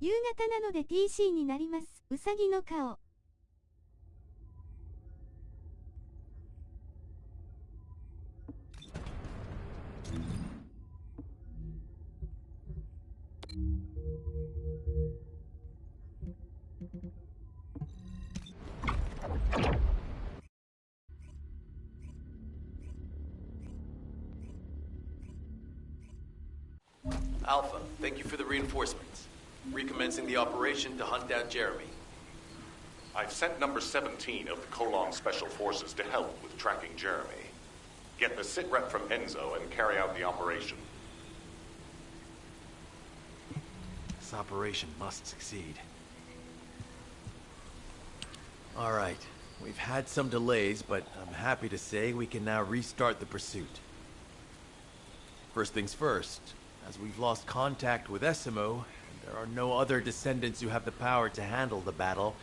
夕方なので TC になります。うさぎの顔。Alpha, thank you for the reinforcements. Recommencing the operation to hunt down Jeremy. I've sent number 17 of the Colon Special Forces to help with tracking Jeremy. Get the sitrep from Enzo and carry out the operation. This operation must succeed. All right, we've had some delays, but I'm happy to say we can now restart the pursuit. First things first, as we've lost contact with Essimo, and there are no other descendants who have the power to handle the battle,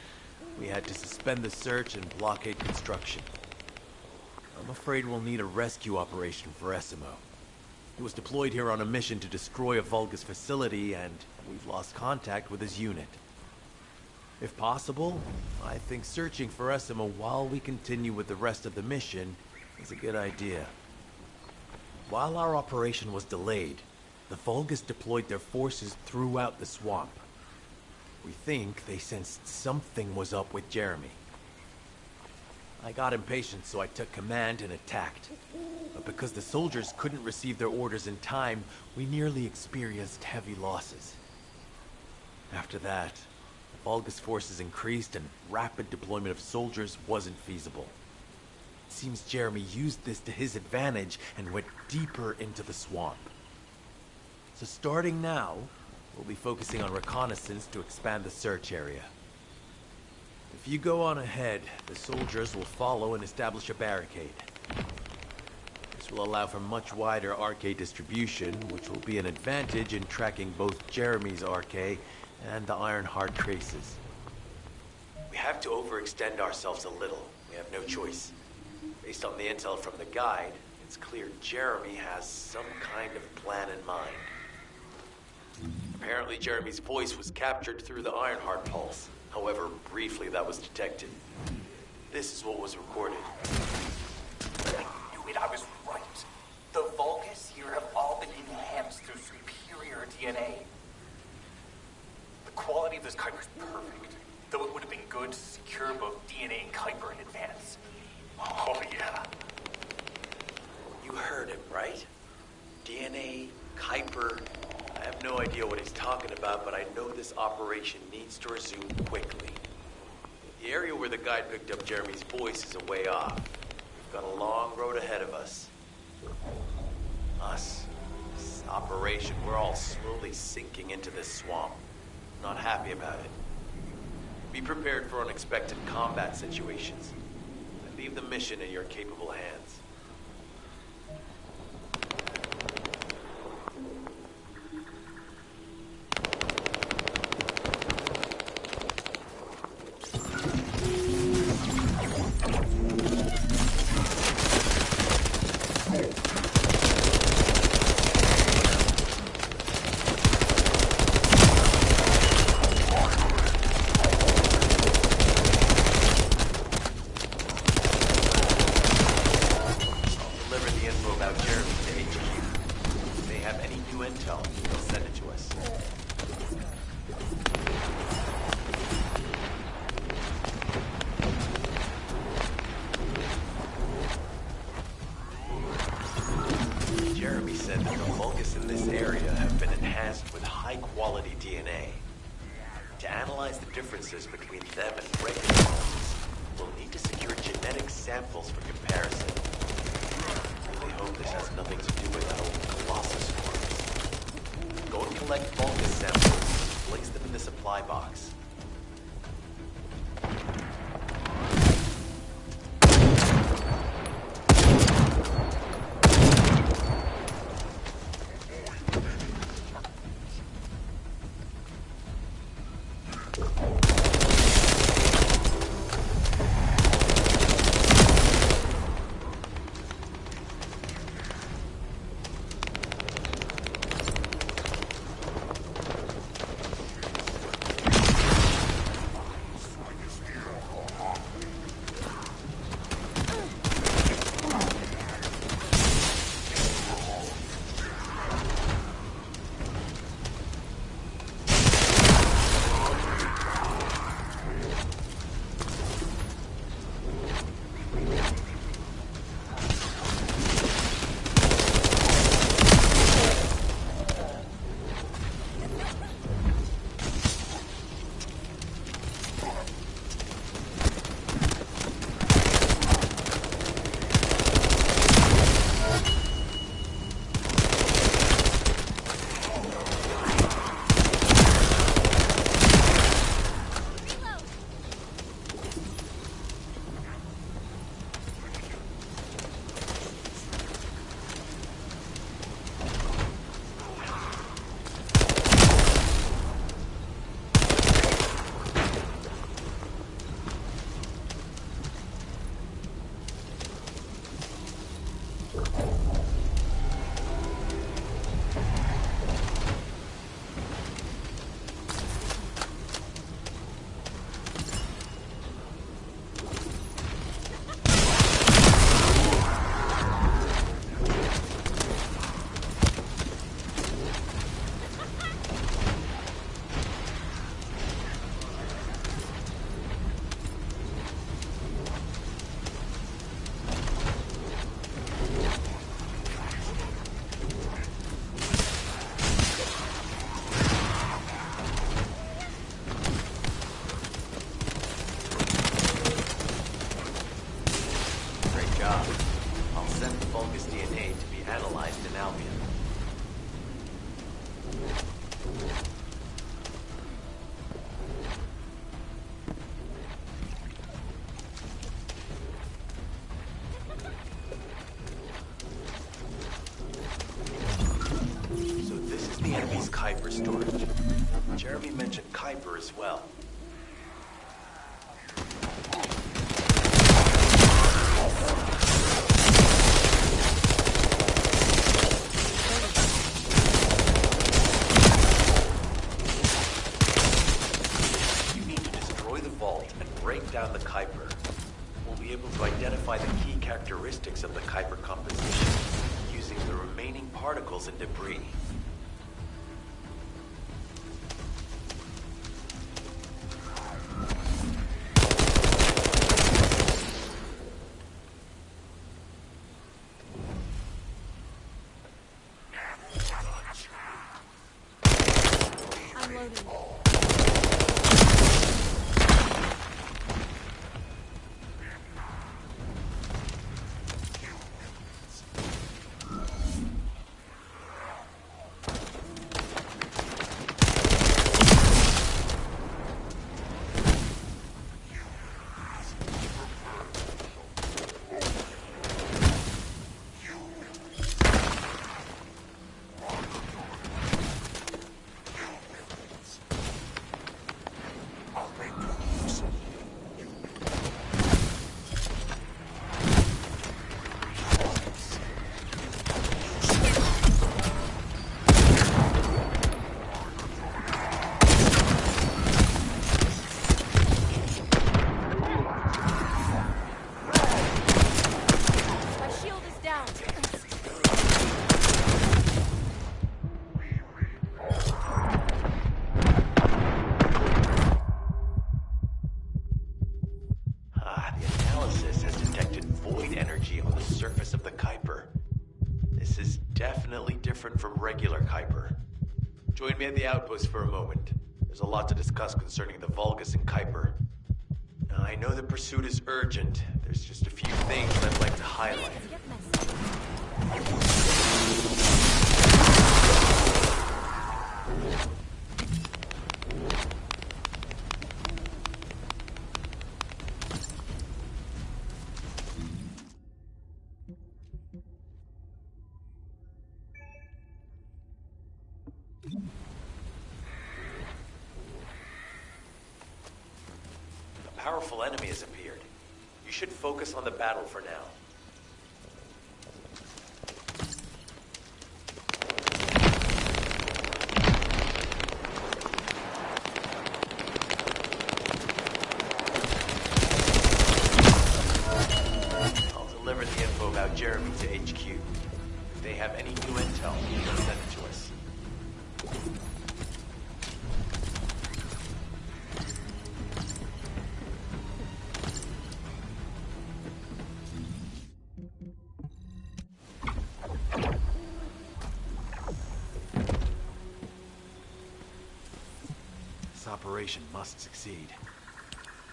we had to suspend the search and blockade construction. I'm afraid we'll need a rescue operation for Essimo. He was deployed here on a mission to destroy a Vulgus facility, and we've lost contact with his unit. If possible, I think searching for Essimo while we continue with the rest of the mission is a good idea. While our operation was delayed, the Vulgus deployed their forces throughout the swamp. We think they sensed something was up with Jeremy. I got impatient, so I took command and attacked. But because the soldiers couldn't receive their orders in time, we nearly experienced heavy losses. After that, the Vulgus forces increased and rapid deployment of soldiers wasn't feasible. It seems Jeremy used this to his advantage and went deeper into the swamp. So starting now, we'll be focusing on reconnaissance to expand the search area. If you go on ahead, the soldiers will follow and establish a barricade. This will allow for much wider RK distribution, which will be an advantage in tracking both Jeremy's RK and the Ironheart traces. We have to overextend ourselves a little. We have no choice. Based on the intel from the guide, it's clear Jeremy has some kind of plan in mind. Apparently Jeremy's voice was captured through the Ironheart pulse. However, briefly that was detected. This is what was recorded. I knew it, I was right. The Vulgus here have all been enhanced through superior DNA. The quality of this Kuiper is perfect, though it would have been good to secure both DNA and Kuiper in advance. Oh yeah. You heard him, right? DNA, Kuiper. I have no idea what he's talking about, but I know this operation needs to resume quickly. The area where the guide picked up Jeremy's voice is a way off. We've got a long road ahead of us. This operation, we're all slowly sinking into this swamp. Not happy about it. Be prepared for unexpected combat situations. I leave the mission in your capable hands. Between them and regular vulgus, we'll need to secure genetic samples for comparison. I really hope this has nothing to do with our Colossus forms. Go and collect vulgus samples, place them in the supply box. enemy's Kuiper storage. Jeremy mentioned Kuiper as well. You need to destroy the vault and break down the Kuiper. We'll be able to identify the key characteristics of the Kuiper composition using the remaining particles and debris. I'm loading. From regular Kuiper. Join me at the outpost for a moment. There's a lot to discuss concerning the Vulgus and Kuiper. I know the pursuit is urgent. There's just a few things I'd like to highlight. A powerful enemy has appeared. You should focus on the battle for now. I'll deliver the info about Jeremy to HQ. If they have any new intel, they'll send it to us. This operation must succeed.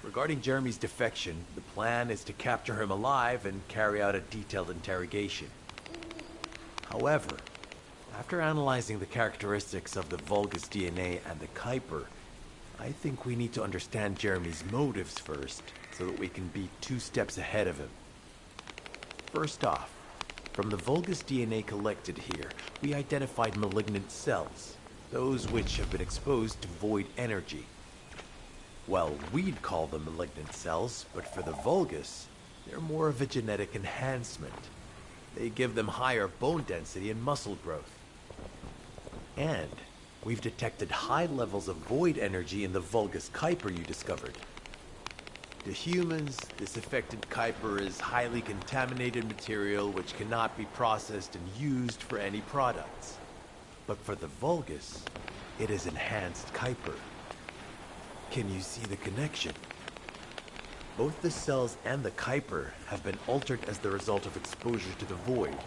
Regarding Jeremy's defection, the plan is to capture him alive and carry out a detailed interrogation. However, after analyzing the characteristics of the Vulgus DNA and the Kuiper, I think we need to understand Jeremy's motives first, so that we can be 2 steps ahead of him. First off, from the Vulgus DNA collected here, we identified malignant cells, those which have been exposed to void energy. Well, we'd call them malignant cells, but for the Vulgus, they're more of a genetic enhancement. They give them higher bone density and muscle growth. And we've detected high levels of void energy in the Vulgus Kuiper you discovered. To humans, this affected Kuiper is highly contaminated material which cannot be processed and used for any products. But for the Vulgus, it is enhanced Kuiper. Can you see the connection? Both the cells and the Kuiper have been altered as the result of exposure to the void,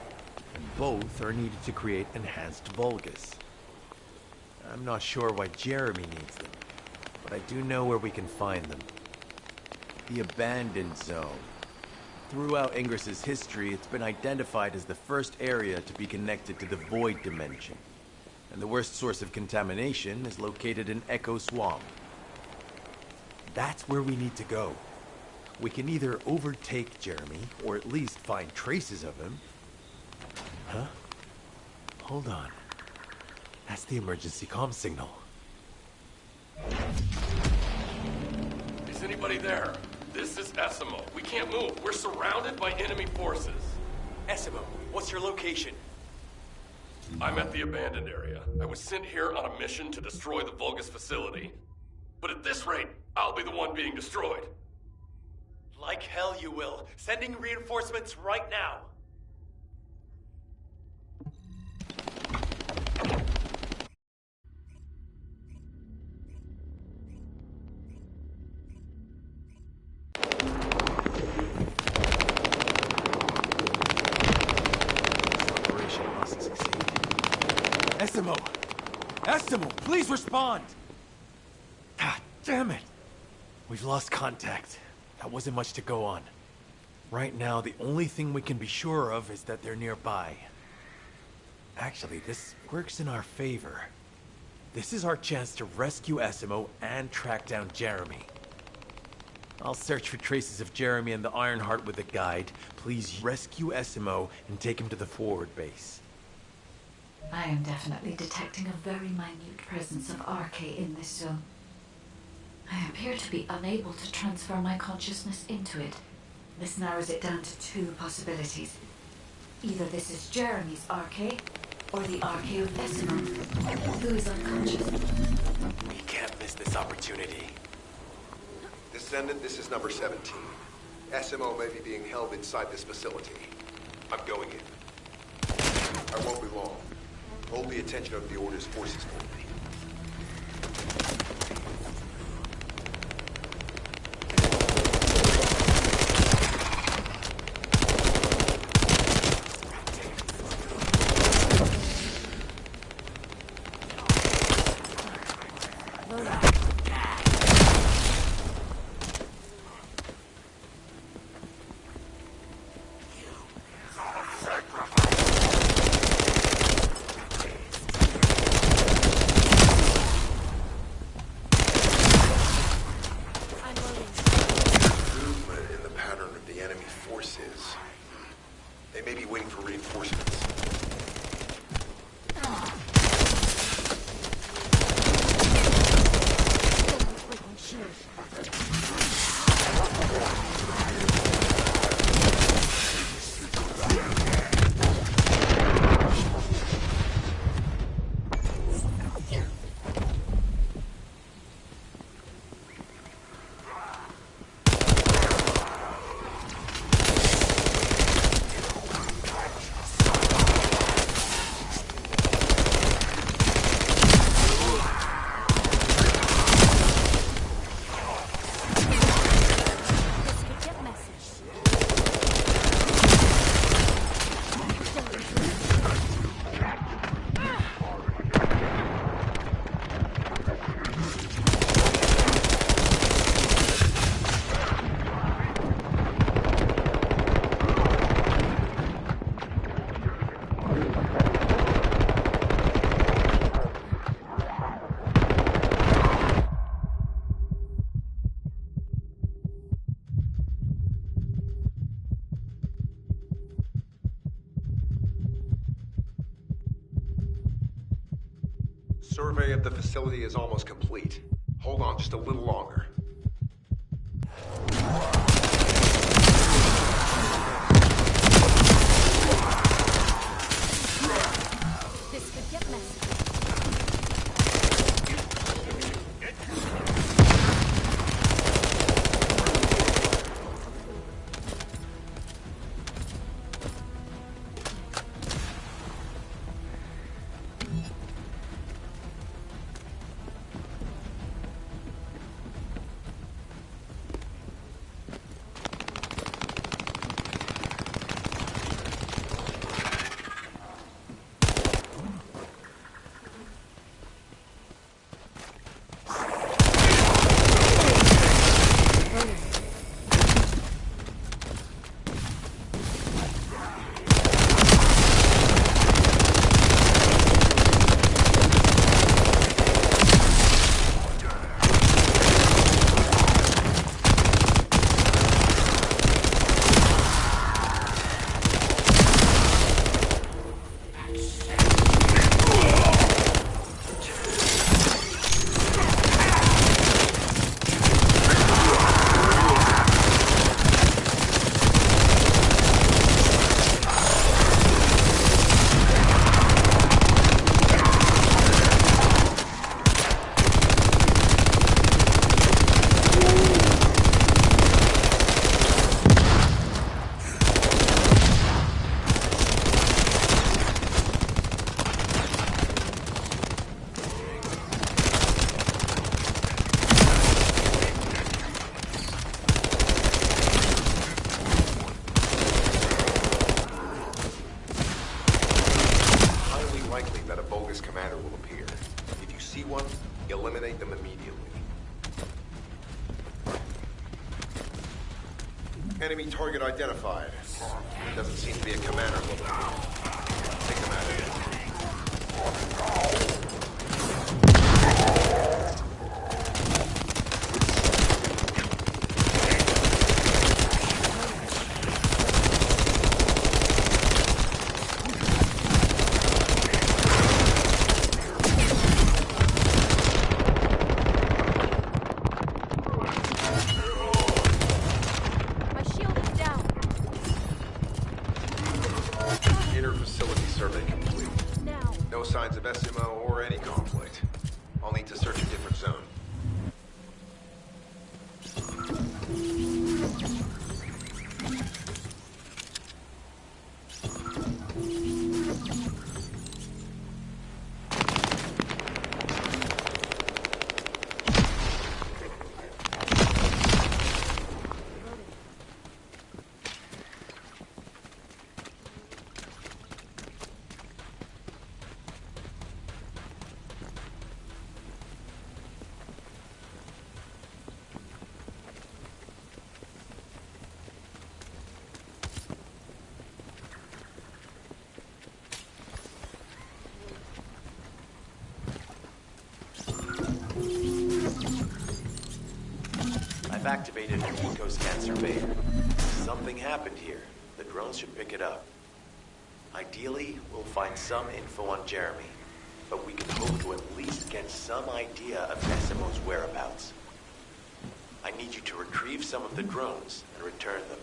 and both are needed to create enhanced Vulgus. I'm not sure why Jeremy needs them, but I do know where we can find them. The Abandoned Zone. Throughout Ingris's history, it's been identified as the first area to be connected to the Void Dimension, and the worst source of contamination is located in Echo Swamp. That's where we need to go. We can either overtake Jeremy, or at least find traces of him. Huh? Hold on. That's the emergency comm signal. Is anybody there? This is Essimo. We can't move. We're surrounded by enemy forces. Essimo, what's your location? I'm at the abandoned area. I was sent here on a mission to destroy the Vulgus facility. But at this rate, I'll be the one being destroyed. Like hell you will. Sending reinforcements right now. Essimo! Essimo, please respond! Ah, damn it! We've lost contact. That wasn't much to go on. Right now, the only thing we can be sure of is that they're nearby. Actually, this works in our favor. This is our chance to rescue Essimo and track down Jeremy. I'll search for traces of Jeremy and the Ironheart with a guide. Please rescue Essimo and take him to the forward base. I am definitely detecting a very minute presence of RK in this zone. I appear to be unable to transfer my consciousness into it. This narrows it down to two possibilities. Either this is Jeremy's RK, or the RK of Essimo, who is unconscious. We can't miss this opportunity. Descendant, this is number 17. Essimo may be being held inside this facility. I'm going in. I won't be long. Hold the attention of the Order's forces for me. Survey of the facility is almost complete. Hold on just a little longer. This could get messy. Vulgus commander will appear. If you see one, eliminate them immediately. Enemy target identified. Doesn't seem to be a commander level. Take them out of it. Signs of SMO or any conflict. I'll need to search a different zone. I've activated an eco-scan surveyor. Something happened here. The drones should pick it up. Ideally, we'll find some info on Jeremy, but we can hope to at least get some idea of SMO's whereabouts. I need you to retrieve some of the drones and return them.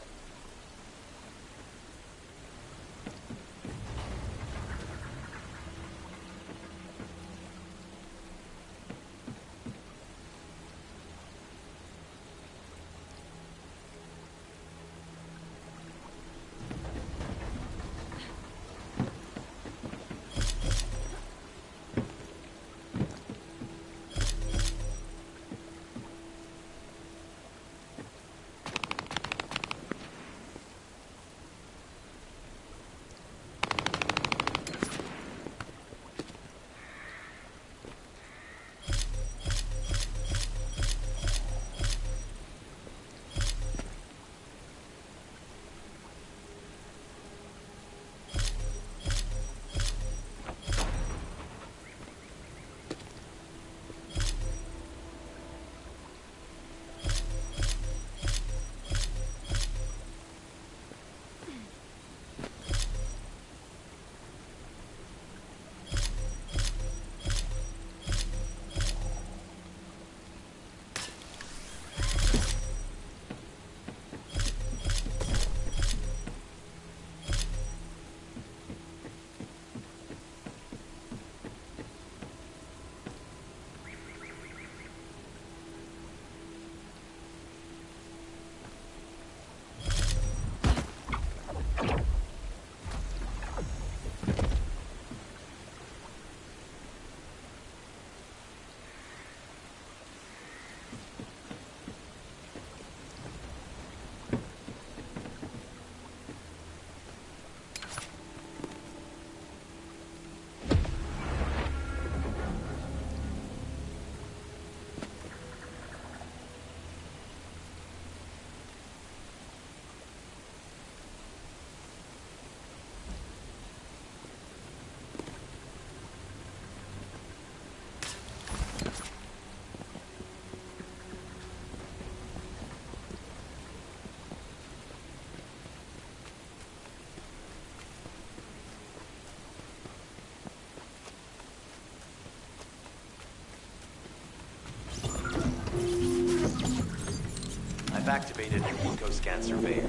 I've activated an eco-scan surveyor.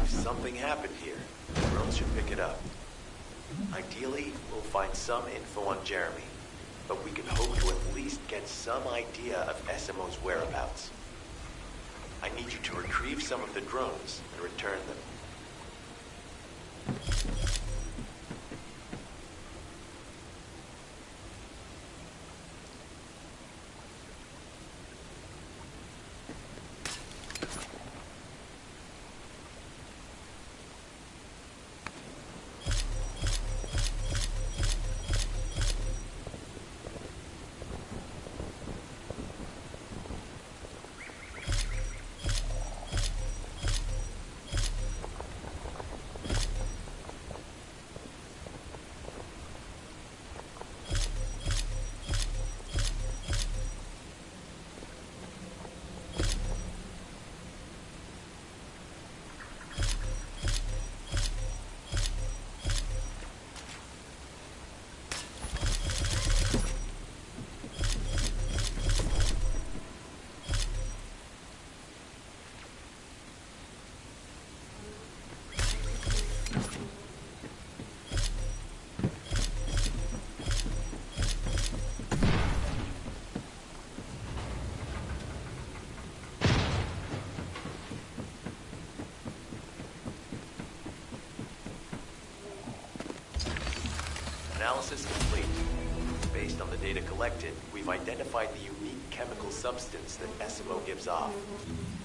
If something happened here, the drones should pick it up. Ideally, we'll find some info on Jeremy, but we can hope to at least get some idea of SMO's whereabouts. I need you to retrieve some of the drones and return them. Analysis complete. Based on the data collected, we've identified the unique chemical substance that SMO gives off.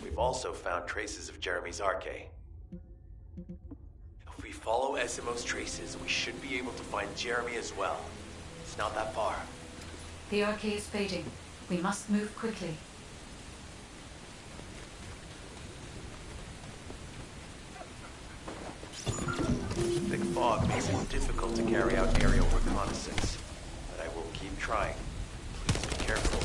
We've also found traces of Jeremy's RK. If we follow SMO's traces, we should be able to find Jeremy as well. It's not that far. The RK is fading. We must move quickly. Thick fog makes it difficult to carry out aerial reconnaissance, but I will keep trying. Please be careful.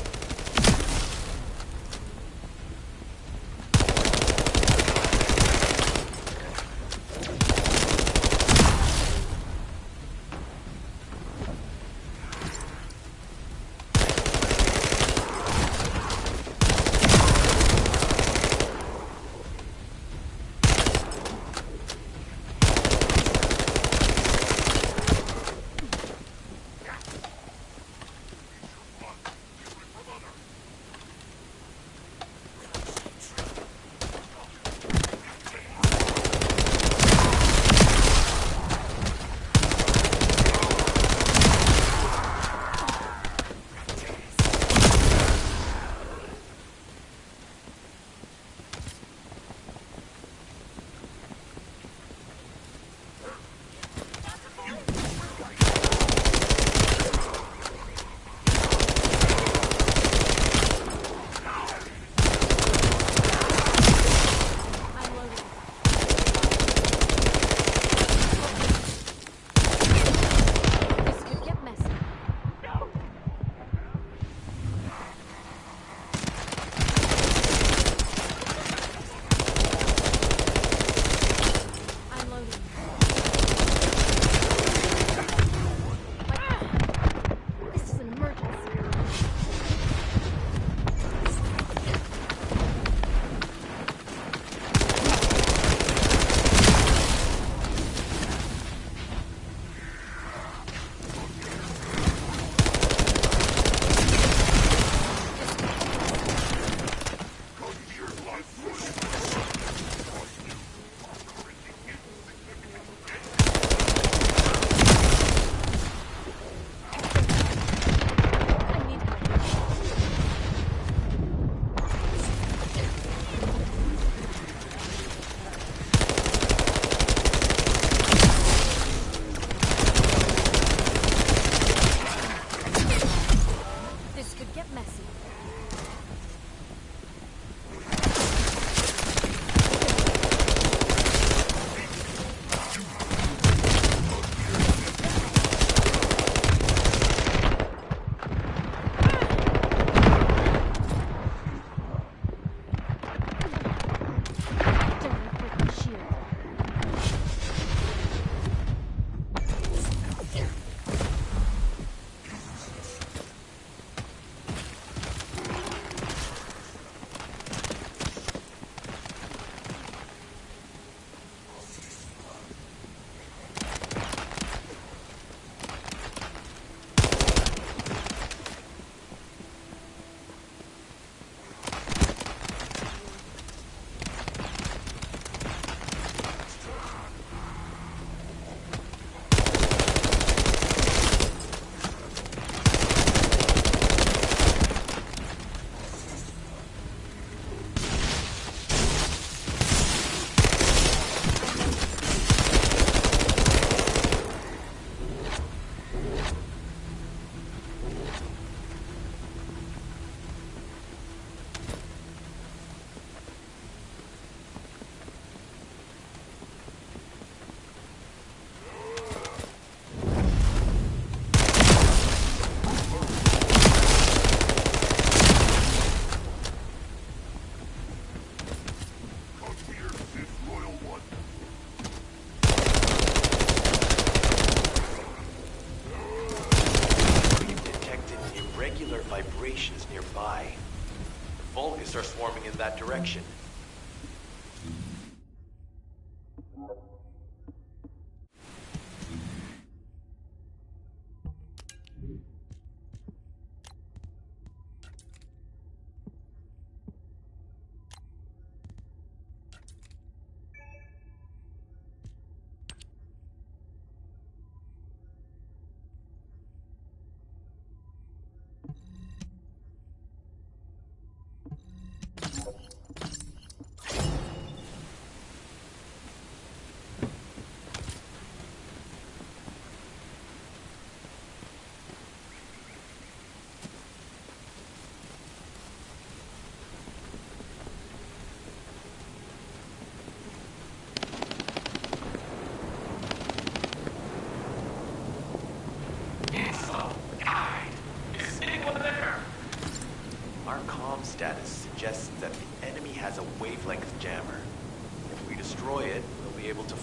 Vulgus are swarming in that direction.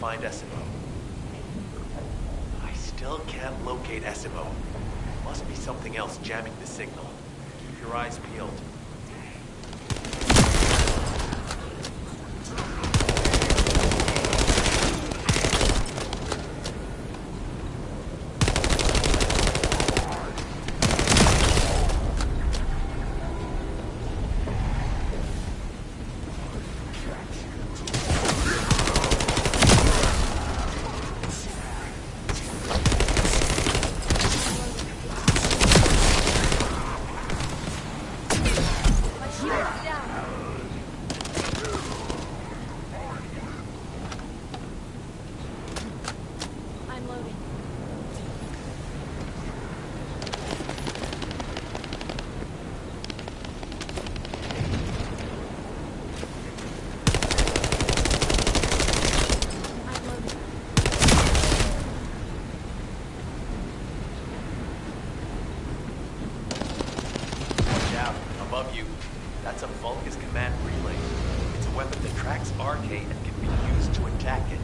find SMO. I still can't locate SMO. Must be something else jamming the signal. Keep your eyes peeled. Above you, that's a Vulgus command relay. It's a weapon that tracks RK and can be used to attack it.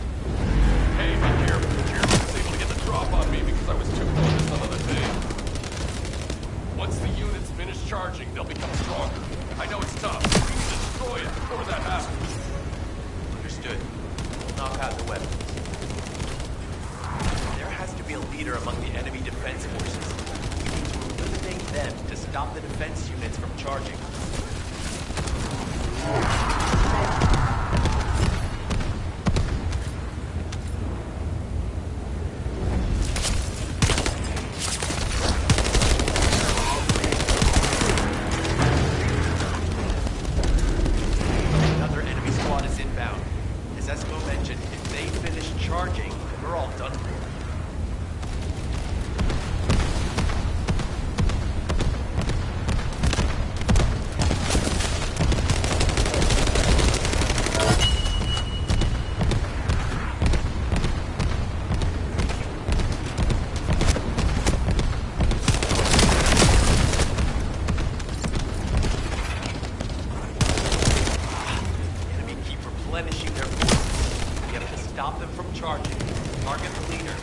Hey, be careful. Jeremy was able to get the drop on me because I was too focused on other things. Once the units finish charging, they'll become stronger. I know it's tough, but we can destroy it before that happens. Understood. We'll knock out the weapons. There has to be a leader among the enemy defense forces. We need to eliminate them to stop the defense units from charging. Another enemy squad is inbound. As Esmo mentioned, if they finish charging, we're all done for. Replenishing their forces. We have to stop them from charging. Target the leader.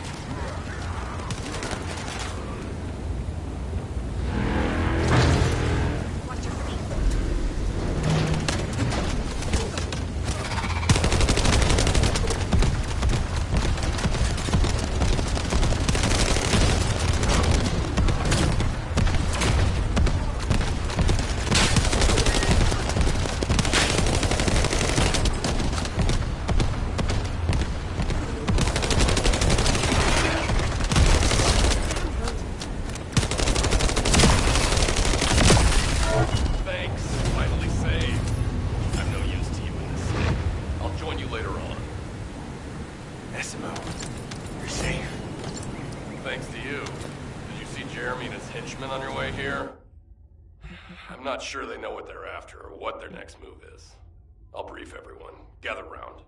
You're safe. Thanks to you. Did you see Jeremy and his henchmen on your way here? I'm not sure they know what they're after or what their next move is. I'll brief everyone. Gather round.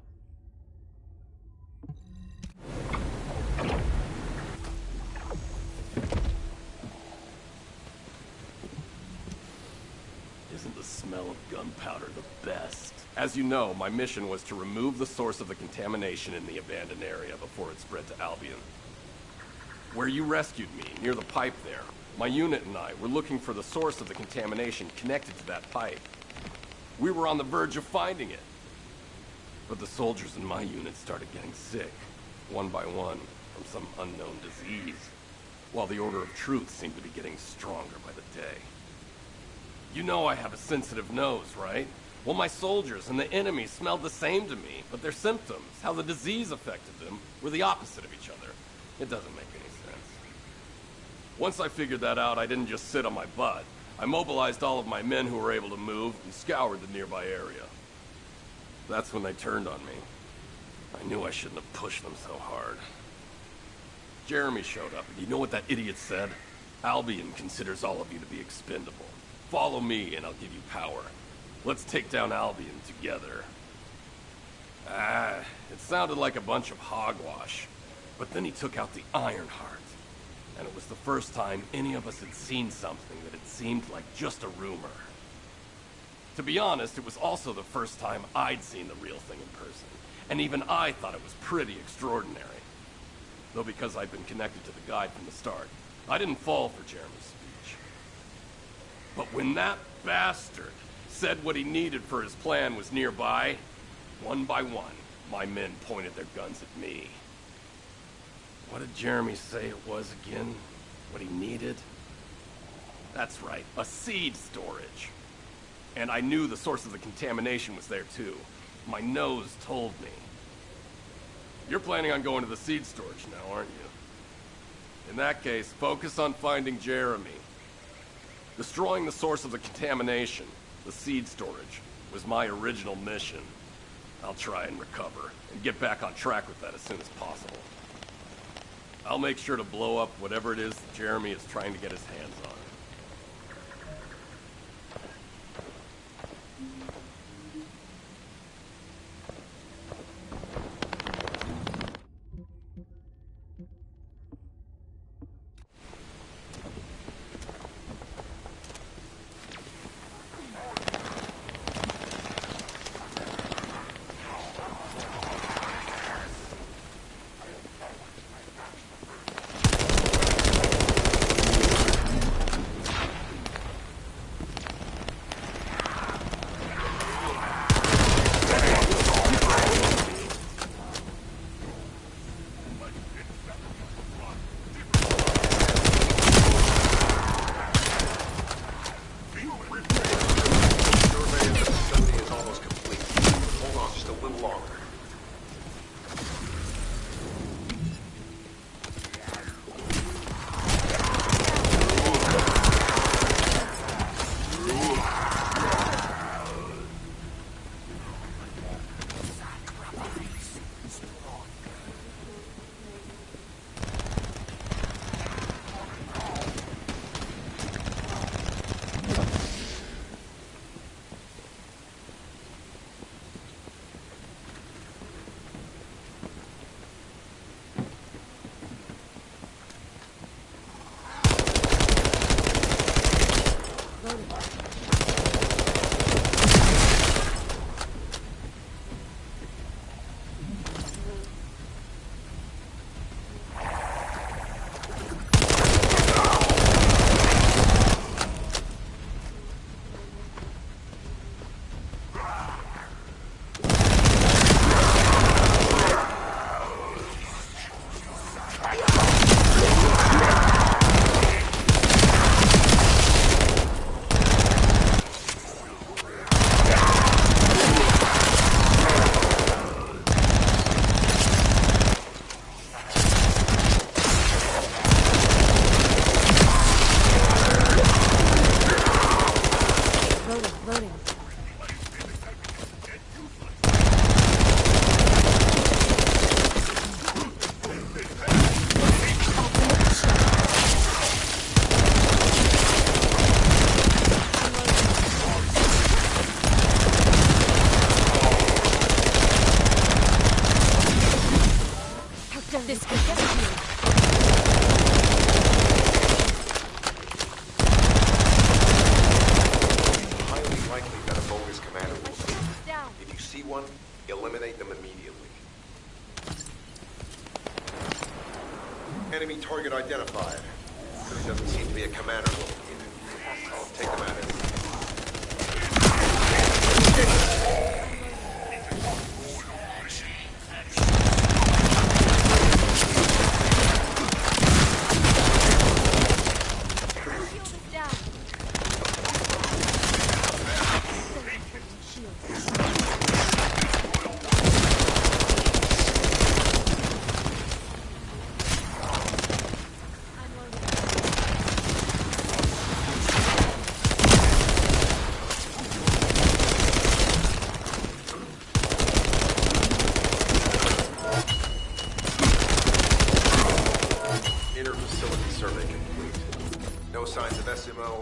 Isn't the smell of gunpowder the best? As you know, my mission was to remove the source of the contamination in the abandoned area before it spread to Albion. Where you rescued me, near the pipe there, my unit and I were looking for the source of the contamination connected to that pipe. We were on the verge of finding it. But the soldiers in my unit started getting sick, one by one, from some unknown disease, while the Order of Truth seemed to be getting stronger by the day. You know I have a sensitive nose, right? Well, my soldiers and the enemy smelled the same to me, but their symptoms, how the disease affected them, were the opposite of each other. It doesn't make any sense. Once I figured that out, I didn't just sit on my butt. I mobilized all of my men who were able to move and scoured the nearby area. That's when they turned on me. I knew I shouldn't have pushed them so hard. Jeremy showed up, and you know what that idiot said? Albion considers all of you to be expendable. Follow me, and I'll give you power. Let's take down Albion together. It sounded like a bunch of hogwash. But then he took out the Ironheart. And it was the first time any of us had seen something that had seemed like just a rumor. To be honest, it was also the first time I'd seen the real thing in person. And even I thought it was pretty extraordinary. Though because I'd been connected to the guide from the start, I didn't fall for Jeremy's speech. But when that bastard said what he needed for his plan was nearby, one by one, my men pointed their guns at me. What did Jeremy say it was again? What he needed? That's right, a seed storage. And I knew the source of the contamination was there too. My nose told me. You're planning on going to the seed storage now, aren't you? In that case, focus on finding Jeremy. Destroying the source of the contamination, the seed storage, was my original mission. I'll try and recover, and get back on track with that as soon as possible. I'll make sure to blow up whatever it is Jeremy is trying to get his hands on. Enemy target identified. There doesn't seem to be a commander located. I'll take them at it.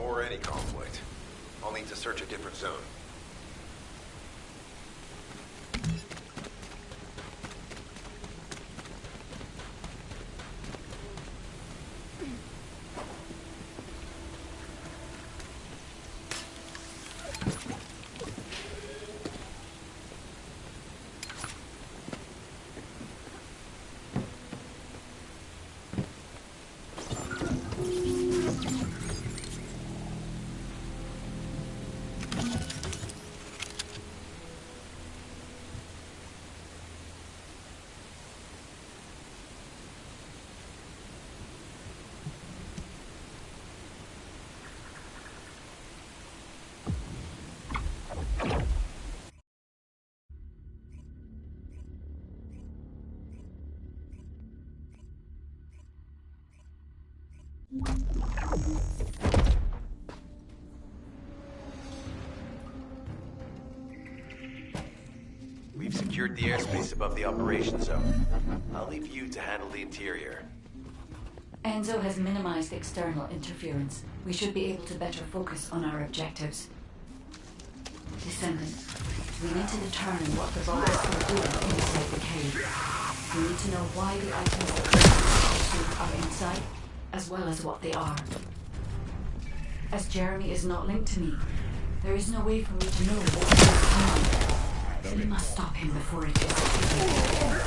Or any conflict. I'll need to search a different zone. We've secured the airspace above the operation zone. I'll leave you to handle the interior. Enzo has minimized external interference. We should be able to better focus on our objectives. Descendant, we need to determine what the Vulgus are doing inside the cave. We need to know why the items that we are inside, as well as what they are. As Jeremy is not linked to me, there is no way for me to know what he is doing. We must stop him before it is too late.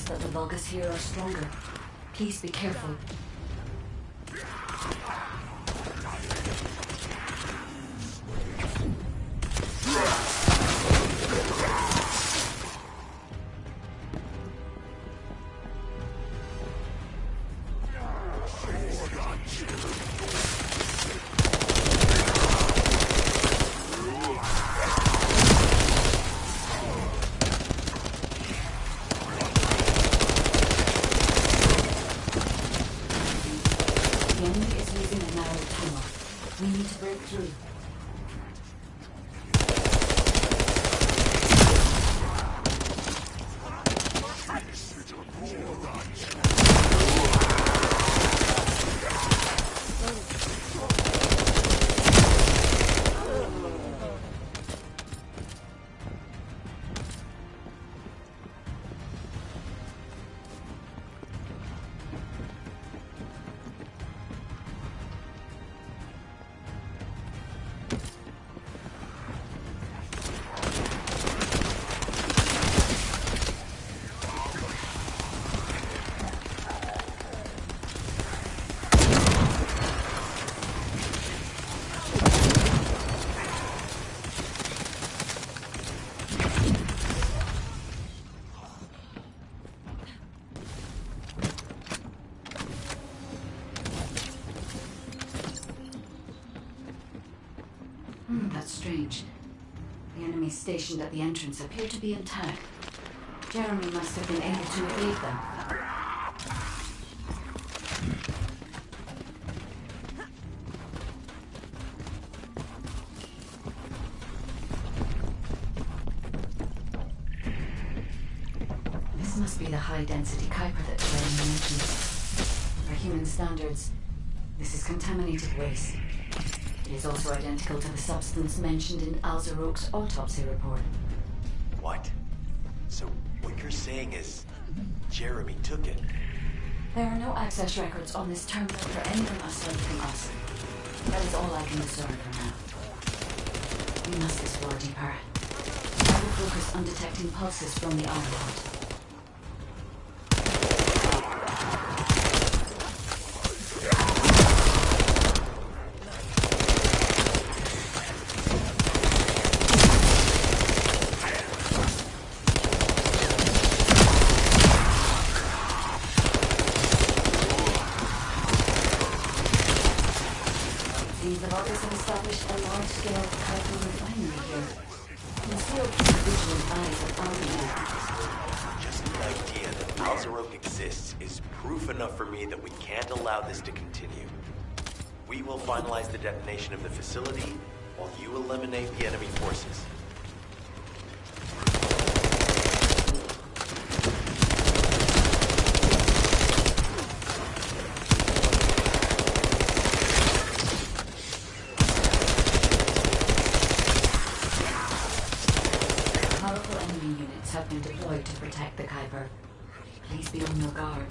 That the Vulgus here are stronger. Please be careful. We need to break through. That's strange. The enemies stationed at the entrance appear to be intact. Jeremy must have been able to evade them. This must be the high-density Kuiper that Jeremy mentioned. By human standards, this is contaminated waste. It is also identical to the substance mentioned in Alzarok's autopsy report. What? So what you're saying is Jeremy took it? There are no access records on this terminal for anyone aside from us. That is all I can discern for now. We must explore deeper. I will focus on detecting pulses from the iron pot. The Vulgus have established a large-scale Kuiper refinery here. Concealed from the vigilant eyes of army. Just the idea that Alzarok exists is proof enough for me that we can't allow this to continue. We will finalize the detonation of the facility while you eliminate the enemy forces. Have been deployed to protect the Kuiper. Please be on your guard.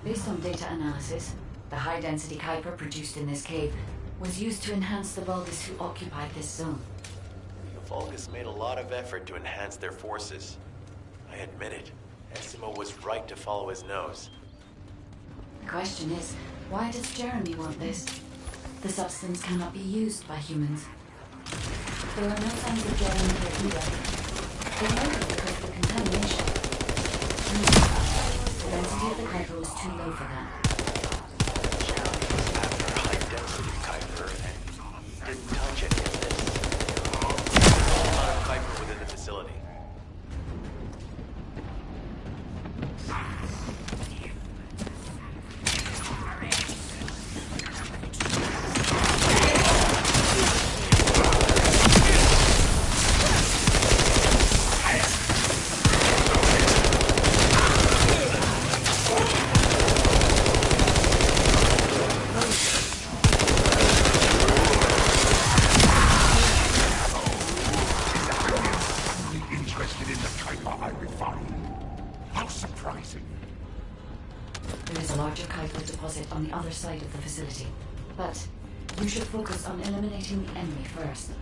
Based on data analysis, the high-density Kuiper produced in this cave was used to enhance the Vulgus who occupied this zone. The Vulgus made a lot of effort to enhance their forces. I admit it. Essimo was right to follow his nose. The question is, why does Jeremy want this? The substance cannot be used by humans. There are no signs of Jeremy here either. They know it because of the contamination. The density of the Kuiper was too low for that. Jeremy was after high-density Kuiper and didn't touch any of this. There's a lot of Kuiper within the facility. On the other side of the facility. But you should focus on eliminating the enemy first.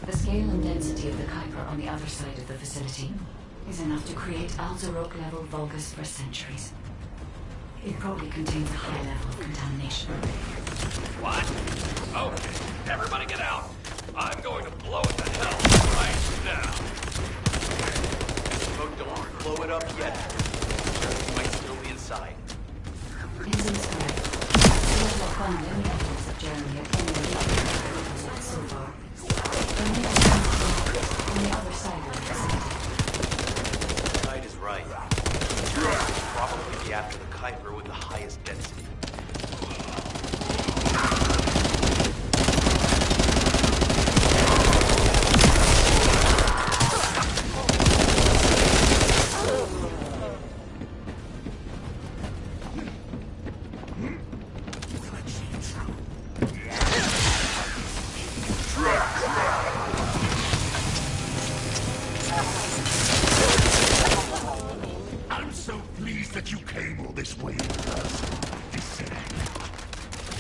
The scale and density of the Kuiper on the other side of the facility is enough to create Alzarok-level Vulgus for centuries. It probably contains a high level of contamination. What? Okay, everybody get out. I'm going to blow it to hell right now. Oh, don't blow it up yet. Jeremy might still be inside. Ensign's correct. We have not found any evidence of Jeremy at any of the other Kuipers so far. On the other side of the facility. Knight is right. Probably be after the Kuiper with the highest density. That you came all this way in person.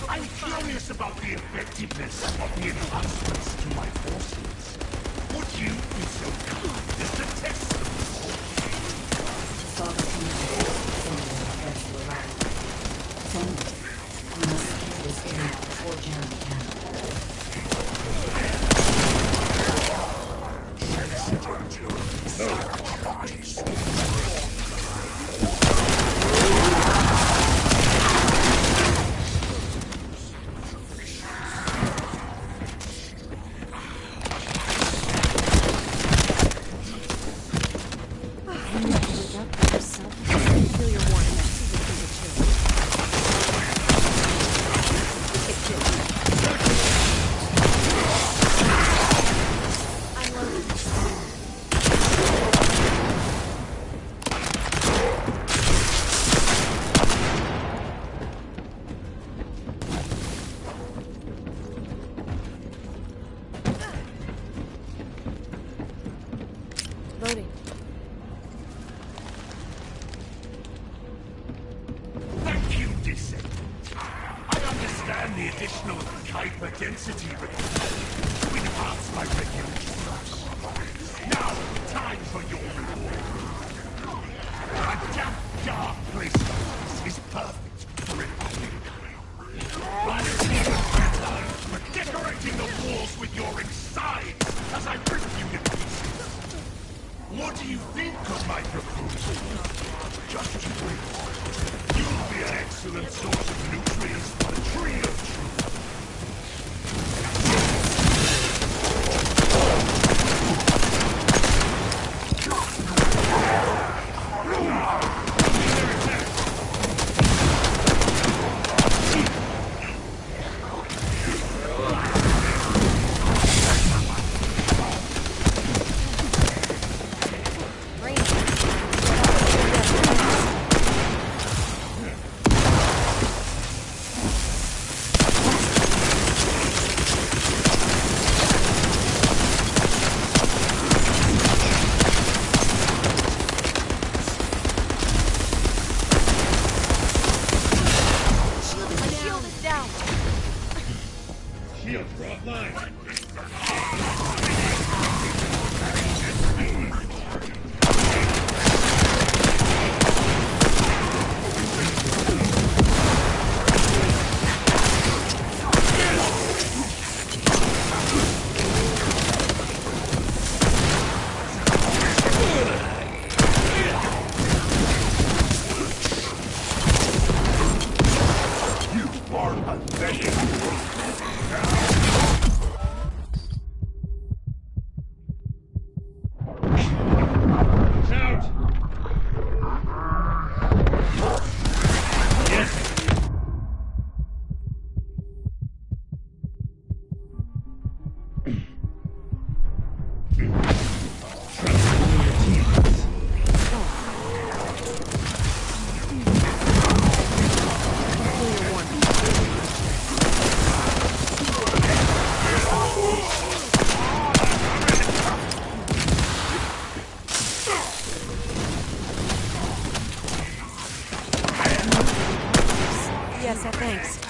I'm curious about the effectiveness of the enhancements to my forces. Would you be so kind as to test them? We must secure this area before Jeremy can. Loading. Thank you, Descendant. I understand the additional Kuiper density required to enhance my regulation. Now, time for your reward. A damp, dark place like this is perfect for refining. I'm for decorating the walls with your insides as I rip you to pieces. What do you think of my proposal? Just you wait. You'll be an excellent source of nutrients for the tree of truth. Tessa, thanks.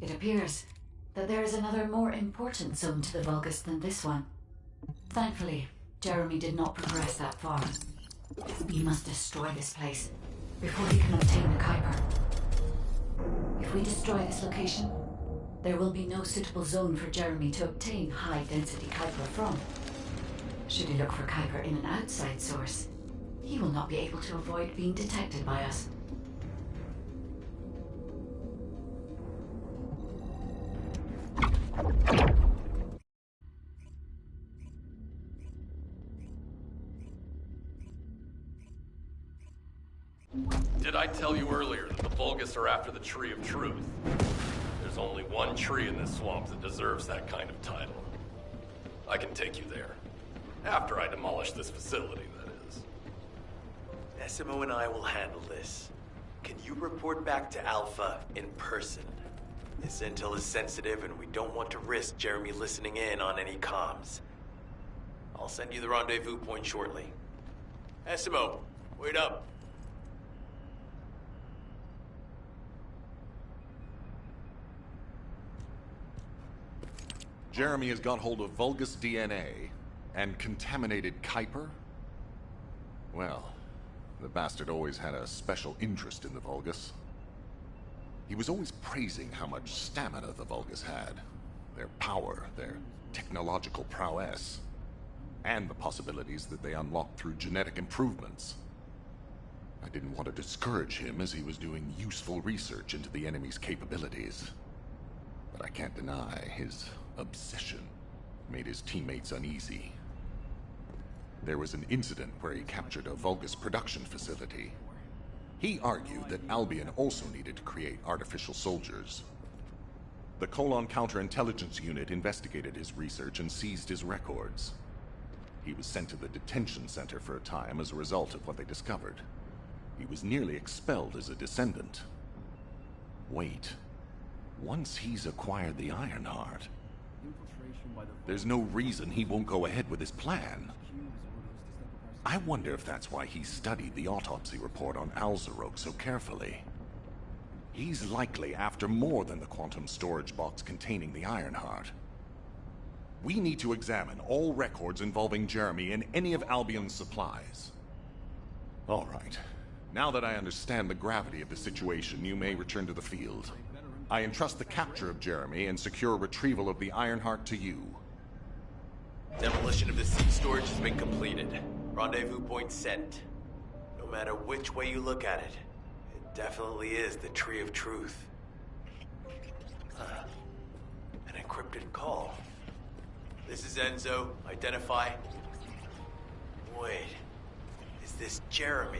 It appears that there is another more important zone to the Vulgus than this one. Thankfully, Jeremy did not progress that far. We must destroy this place before he can obtain the Kuiper. If we destroy this location, there will be no suitable zone for Jeremy to obtain high-density Kuiper from. Should he look for Kuiper in an outside source, he will not be able to avoid being detected by us. Did I tell you earlier that the Vulgus are after the Tree of Truth? There's only one tree in this swamp that deserves that kind of title. I can take you there. After I demolish this facility, that is. SMO and I will handle this. Can you report back to Alpha in person? This intel is sensitive and we don't want to risk Jeremy listening in on any comms. I'll send you the rendezvous point shortly. SMO, wait up. Jeremy has got hold of Vulgus DNA and contaminated Kuiper? Well, the bastard always had a special interest in the Vulgus. He was always praising how much stamina the Vulgus had, their power, their technological prowess, and the possibilities that they unlocked through genetic improvements. I didn't want to discourage him as he was doing useful research into the enemy's capabilities. But I can't deny his obsession made his teammates uneasy. There was an incident where he captured a Vulgus production facility. He argued that Albion also needed to create artificial soldiers. The Colon Counterintelligence Unit investigated his research and seized his records. He was sent to the detention center for a time as a result of what they discovered. He was nearly expelled as a descendant. Wait. Once he's acquired the Ironheart, there's no reason he won't go ahead with his plan. I wonder if that's why he studied the autopsy report on Alzarok so carefully. He's likely after more than the quantum storage box containing the Ironheart. We need to examine all records involving Jeremy and any of Albion's supplies. All right. Now that I understand the gravity of the situation, you may return to the field. I entrust the capture of Jeremy and secure retrieval of the Ironheart to you. Demolition of the seed storage has been completed. Rendezvous point set. No matter which way you look at it, it Definitely is the Tree of Truth. An encrypted call. This is Enzo. Identify. Wait. Is this Jeremy?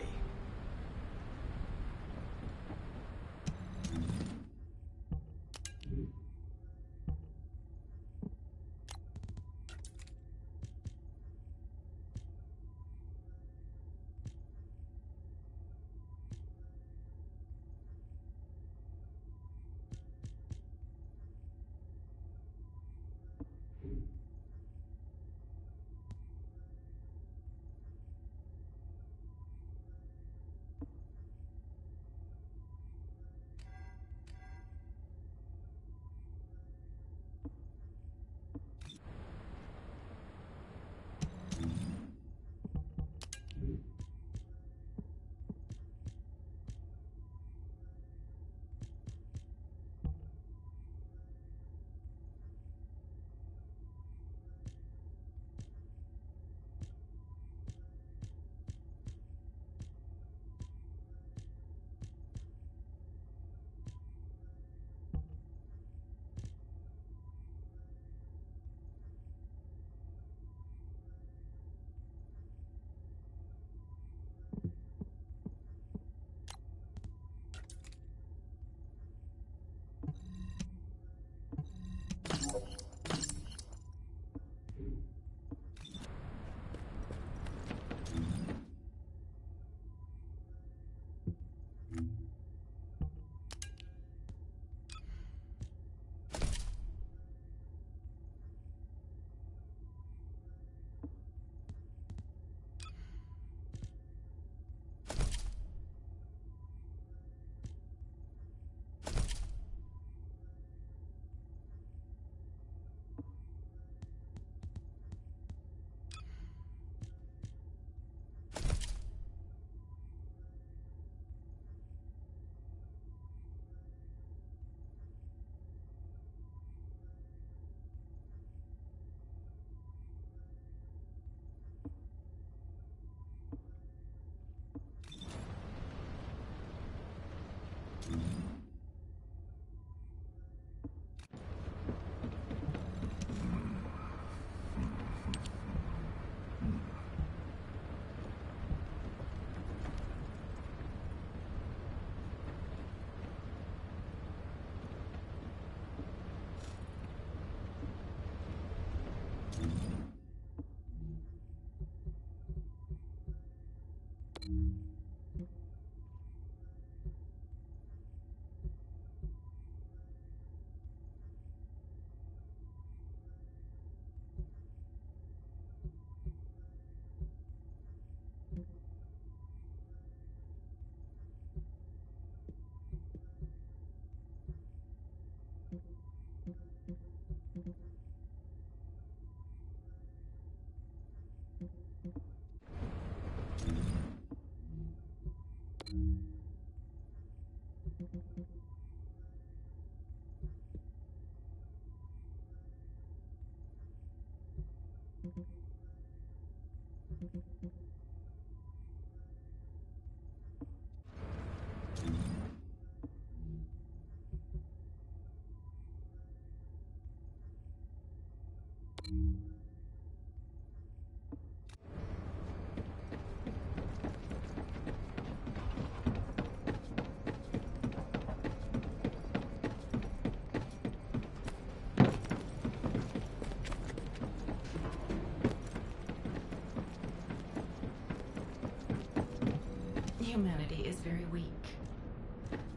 Humanity is very weak.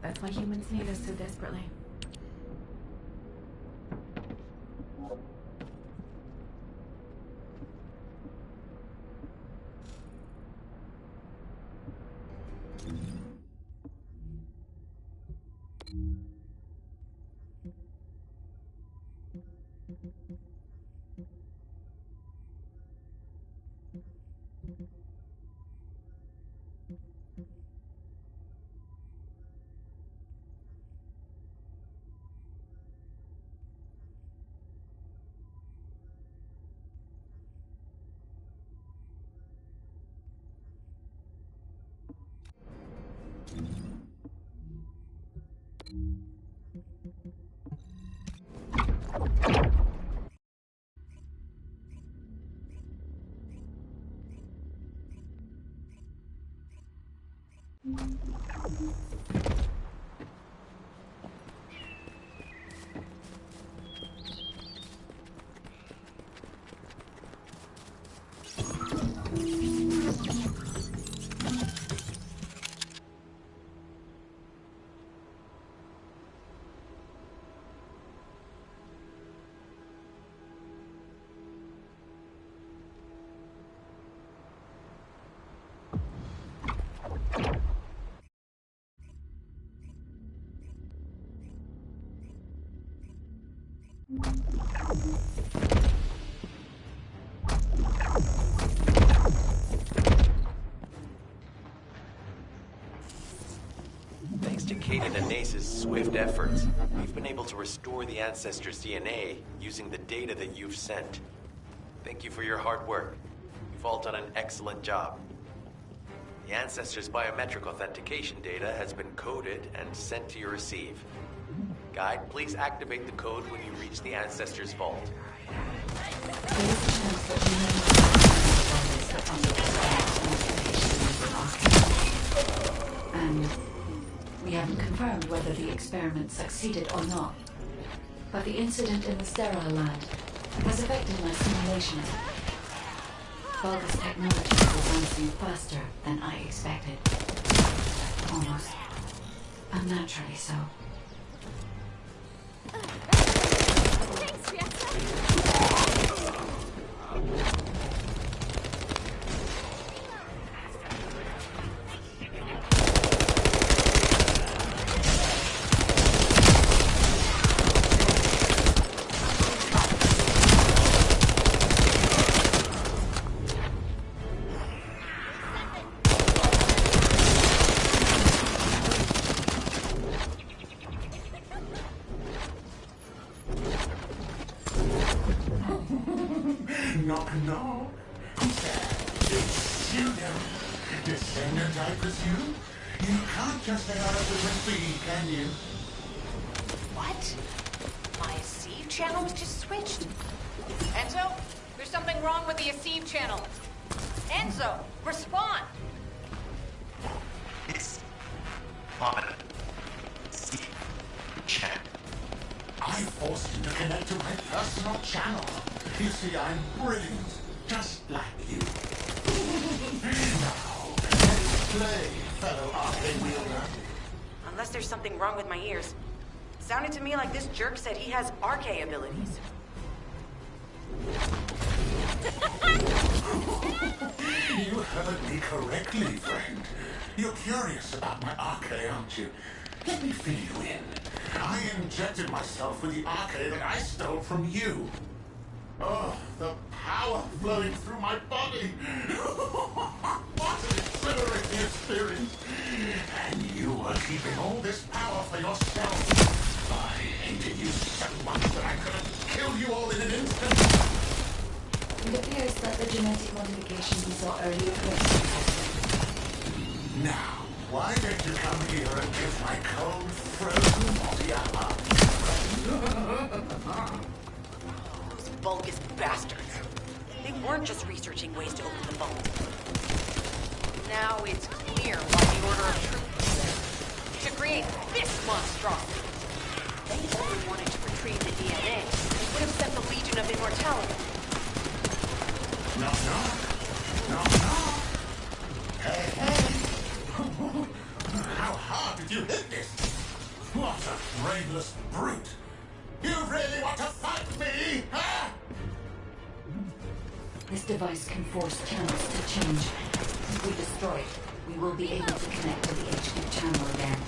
That's why humans need us so desperately. Thanks to Kaden and Nace's swift efforts, we've been able to restore the Ancestors' DNA using the data that you've sent. Thank you for your hard work. You've all done an excellent job. The Ancestors' biometric authentication data has been coded and sent to your receive. Guide, please activate the code when you reach the Ancestors' vault. And we haven't confirmed whether the experiment succeeded or not. But the incident in the sterile land has affected my simulations. Vulgus technology is advancing faster than I expected. Almost unnaturally so. Thanks, Fiesta. Knock, knock. It's you now. Descendant, I presume? You can't just let out of the speed, can you? What? My receive channel was just switched? Enzo, there's something wrong with the receive channel. Enzo, respond! It's on receive channel. I forced you to connect to my personal channel. You see, I'm brilliant, just like you. Now, let's play, fellow arcane wielder. Unless there's something wrong with my ears. Sounded to me like this jerk said he has RK abilities. You heard me correctly, friend. You're curious about my RK, aren't you? Let me fill you in. I injected myself with the RK that I stole from you. Oh, the power flowing through my body. What an exhilarating experience. And you were keeping all this power for yourself. I hated you so much that I could have killed you all in an instant. It appears that the genetic modification we saw earlier was Now, why don't you come here and give my cold, frozen body a hug? Those Vulgus bastards. They weren't just researching ways to open the vault. Now it's clear why the Order of Truth was there. To create this monstrosity. They only wanted to retrieve the DNA. They would have sent the Legion of Immortality. Knock, knock. Knock, knock. Hey, hey. How hard did you hit this? What a brainless brute. You really want to fight me, huh? This device can force channels to change. If we destroy it, we will be able to connect to the HQ channel again.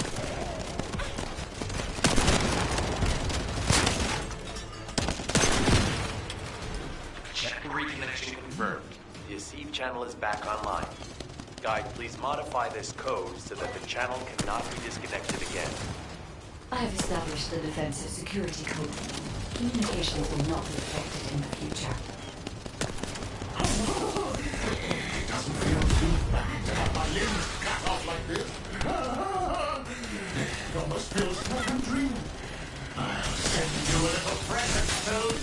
Check reconnection confirmed. The receive channel is back online. Guide, please modify this code so that the channel cannot be disconnected again. I have established the defensive security code. Communications will not be affected in the future. It doesn't feel too bad to have my limbs cut off like this. It almost feels like I'm dreaming. I'll send you a little present soon.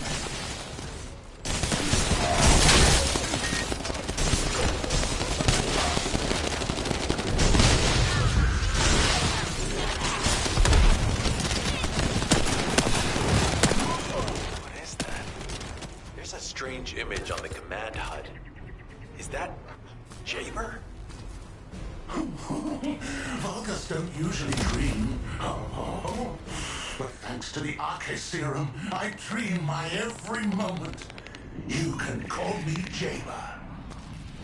Vaulters don't usually dream. Oh, but thanks to the RK serum, I dream my every moment. You can call me Jaber.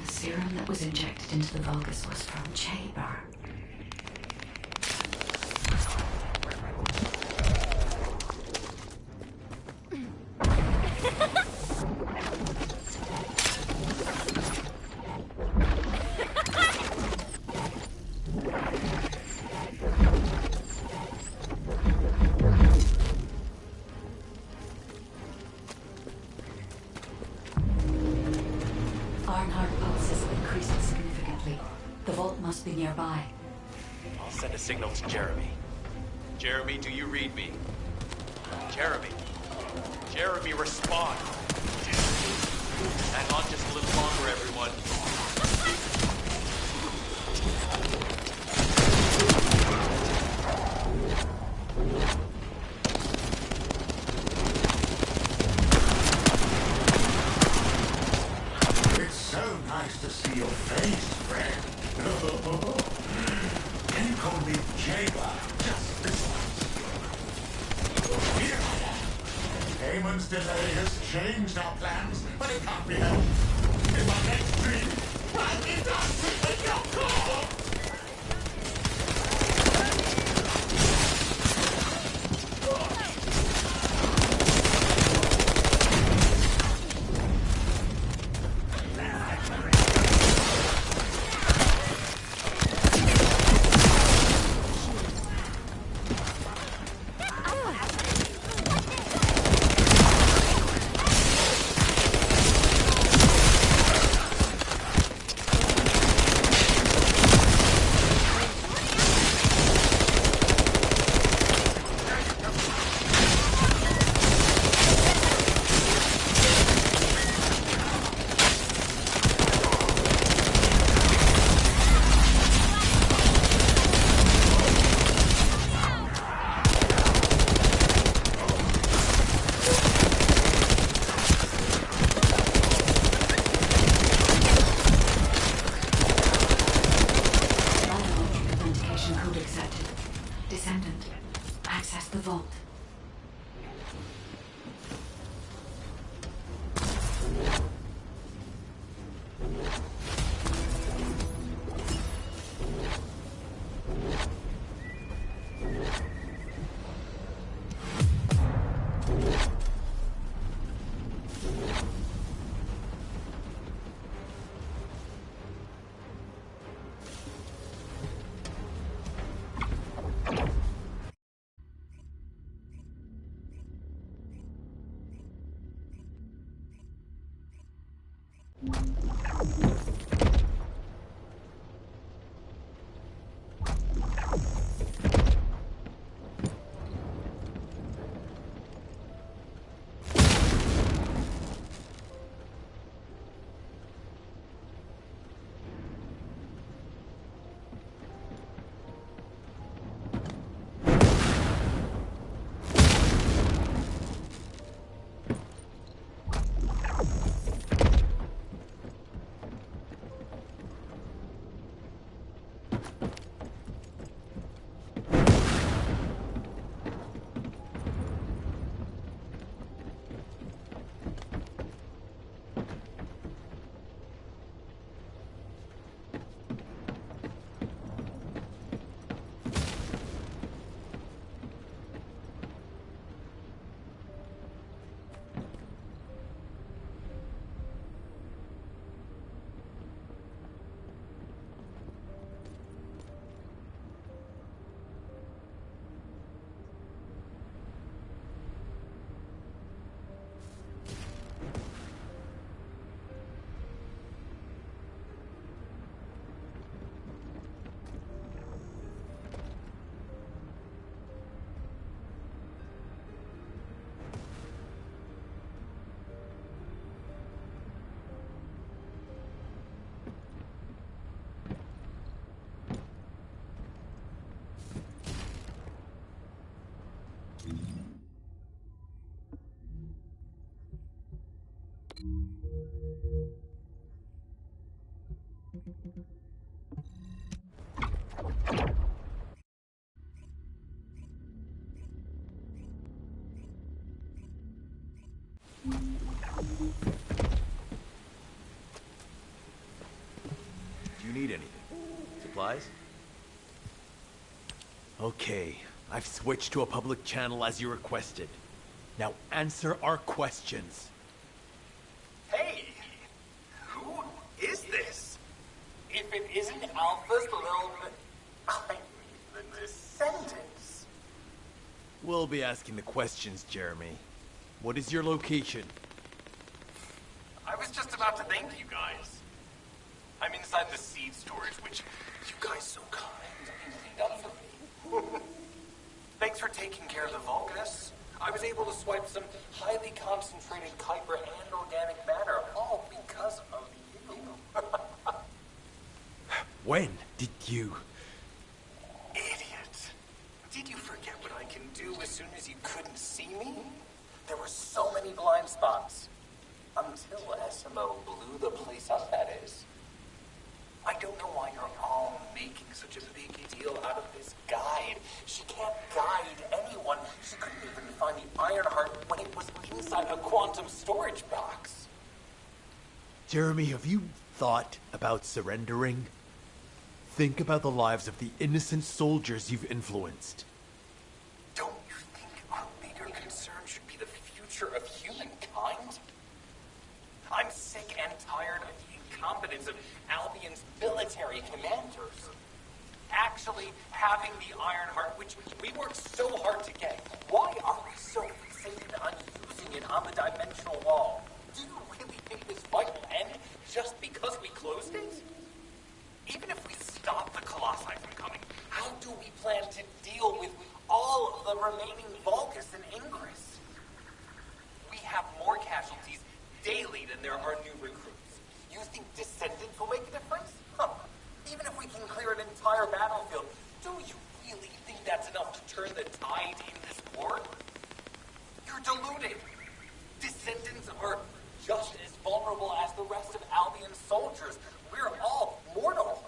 The serum that was injected into the Vulgus was from Jaber. Be nearby. I'll send a signal to Jeremy. Jeremy, do you read me? Jeremy. Jeremy, respond. Hang on just a little longer, everyone. It's so nice to see your face, friend. Can you call me Jaber just this once? Here I am. Eamon's delay has changed our plans, but it can't be helped. In my next dream, I'll be dancing with your core! Descendant, access the vault. supplies. Okay, I've switched to a public channel as you requested. Now answer our questions. Hey! Who is this? If it isn't Alpha's the Descendants. We'll be asking the questions, Jeremy. What is your location? I was just about to thank you guys. I'm inside the seed storage, which you guys so kindly cleaned up for me. Thanks for taking care of the Vulgus. I was able to swipe some highly concentrated Kuiper and organic matter, all because of you. When did you... Idiot. Did you forget what I can do as soon as you couldn't see me? There were so many blind spots. Until SMO blew the place up, that is. I don't know why you're all making such a big deal out of this guide. She can't guide anyone. She couldn't even find the Ironheart when it was inside a quantum storage box. Jeremy, have you thought about surrendering? Think about the lives of the innocent soldiers you've influenced. Don't you think our bigger concern should be the future of humankind? I'm sick and tired of the incompetence of Albion's military commanders. Actually having the Ironheart, which we worked so hard to get. Why are we so fixated on using it on the dimensional wall? Do you really think this fight will end just because we closed it? Even if we stop the Colossi from coming, how do we plan to deal with all of the remaining Vulgus and Ingress? We have more casualties daily than there are new recruits. You think Descendants will make a difference? Huh. Even if we can clear an entire battlefield, do you really think that's enough to turn the tide in this war? You're deluded. Descendants are just as vulnerable as the rest of Albion's soldiers. We're all mortal.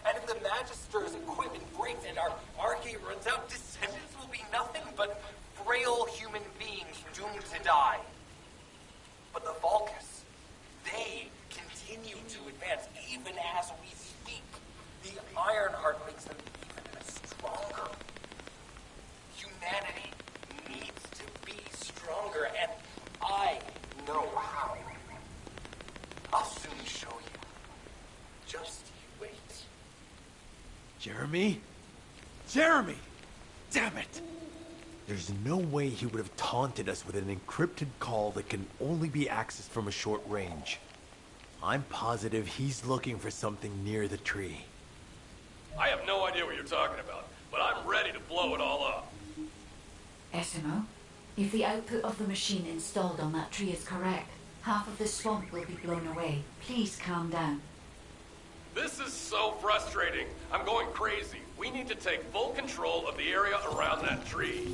And if the Magister's equipment breaks and our Arche runs out, Descendants will be nothing but frail human beings doomed to die. But the Vulgus, they continue to advance even as we speak. The Ironheart makes them even stronger. Humanity needs to be stronger, and I know how. I'll soon show you. Just you wait. Jeremy? Jeremy! Damn it! There's no way he would have taunted us with an encrypted call that can only be accessed from a short range. I'm positive he's looking for something near the tree. I have no idea what you're talking about, but I'm ready to blow it all up. SMO, if the output of the machine installed on that tree is correct, half of the swamp will be blown away. Please calm down. This is so frustrating. I'm going crazy. We need to take full control of the area around that tree.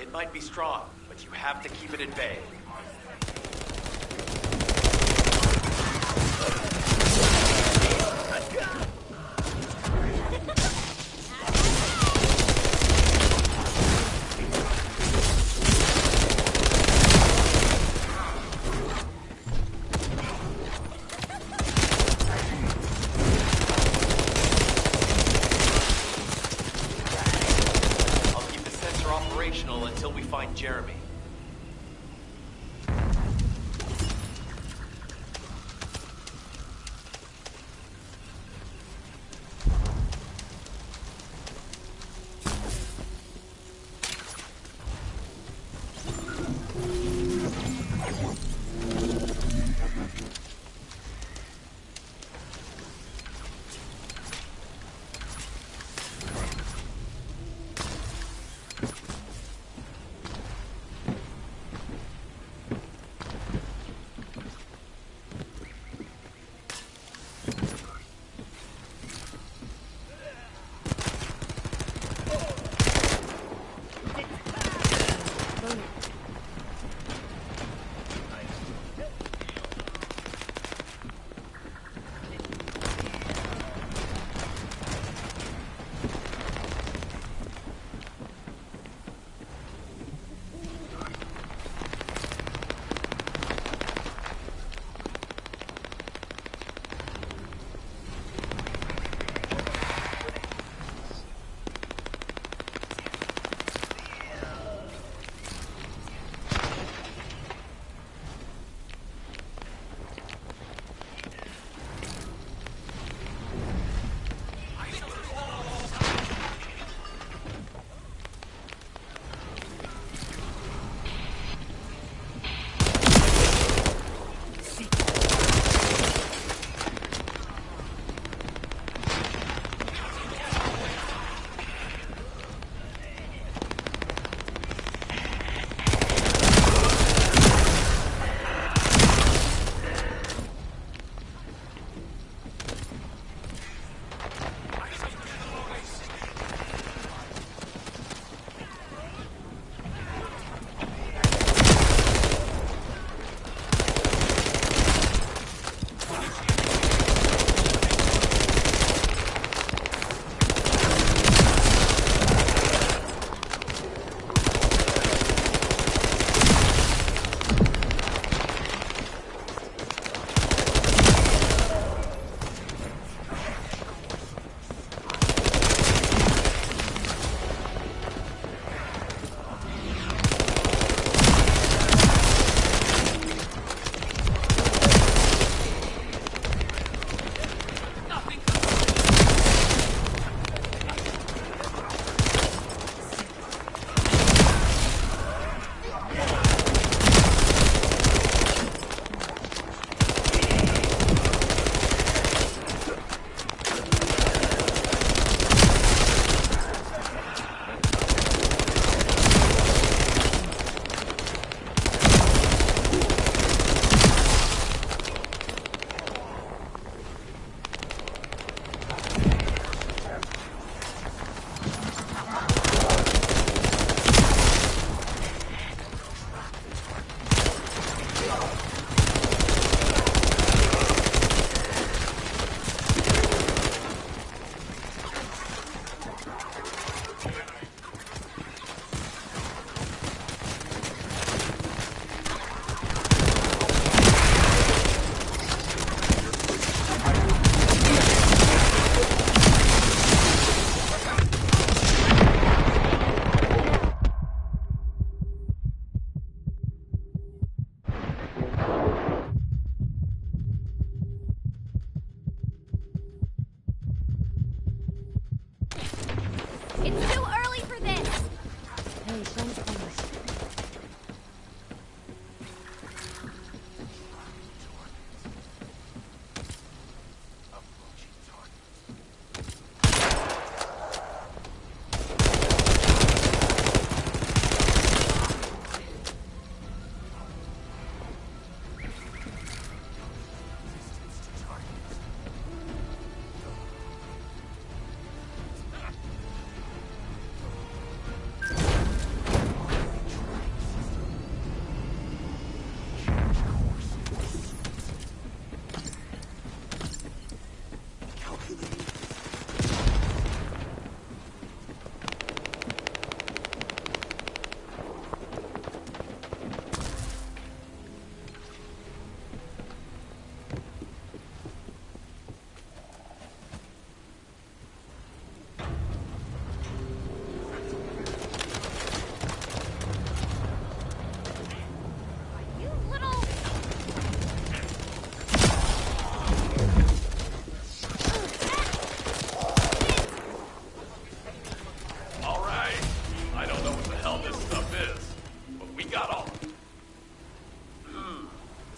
It might be strong, but you have to keep it at bay.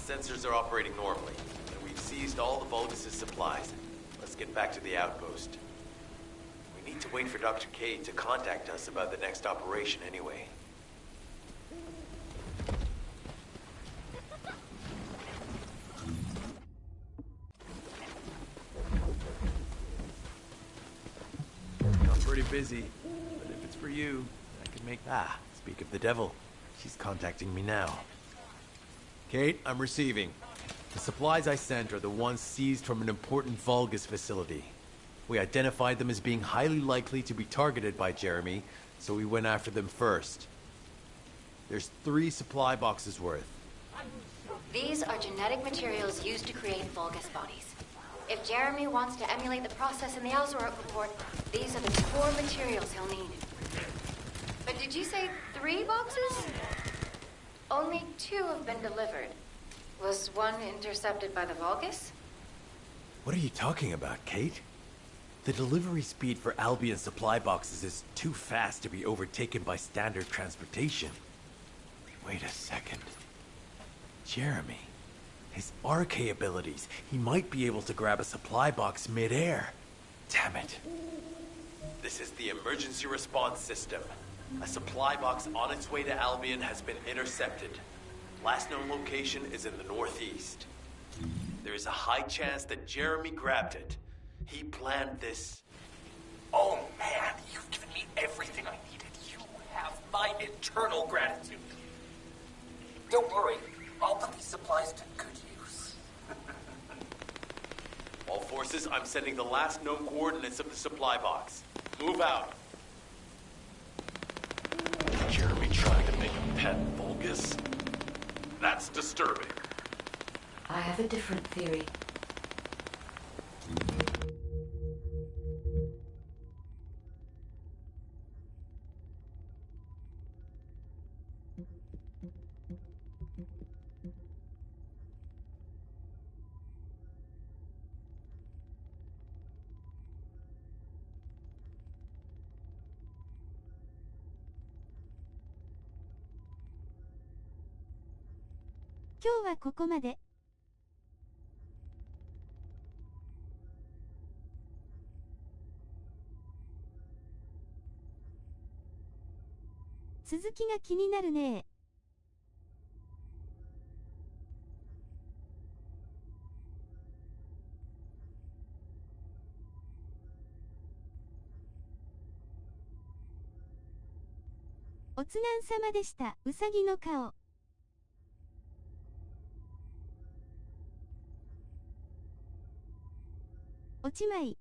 Sensors are operating normally, and we've seized all the Vulgus' supplies. Let's get back to the outpost. We need to wait for Dr. K to contact us about the next operation anyway. I'm pretty busy, but if it's for you, I can make... Ah, speak of the devil. She's contacting me now. Kate, I'm receiving. The supplies I sent are the ones seized from an important Vulgus facility. We identified them as being highly likely to be targeted by Jeremy, so we went after them first. There's 3 supply boxes worth. These are genetic materials used to create Vulgus bodies. If Jeremy wants to emulate the process in the Alzarot report, these are the core materials he'll need. But did you say 3 boxes? Only 2 have been delivered. Was one intercepted by the Vulgus? What are you talking about, Kate? The delivery speed for Albion supply boxes is too fast to be overtaken by standard transportation. Wait a second. Jeremy. His RK abilities. He might be able to grab a supply box mid-air. Damn it. This is the emergency response system. A supply box on its way to Albion has been intercepted. Last known location is in the northeast. There is a high chance that Jeremy grabbed it. He planned this. Oh man, you've given me everything I needed. You have my eternal gratitude. Don't worry, I'll put these supplies to good use. All forces, I'm sending the last known coordinates of the supply box. Move out. Jeremy trying to make a pet Vulgus? That's disturbing. I have a different theory.今日はここまで。続きが気になるね。おつなんさまでした。うさぎの顔。おちまい。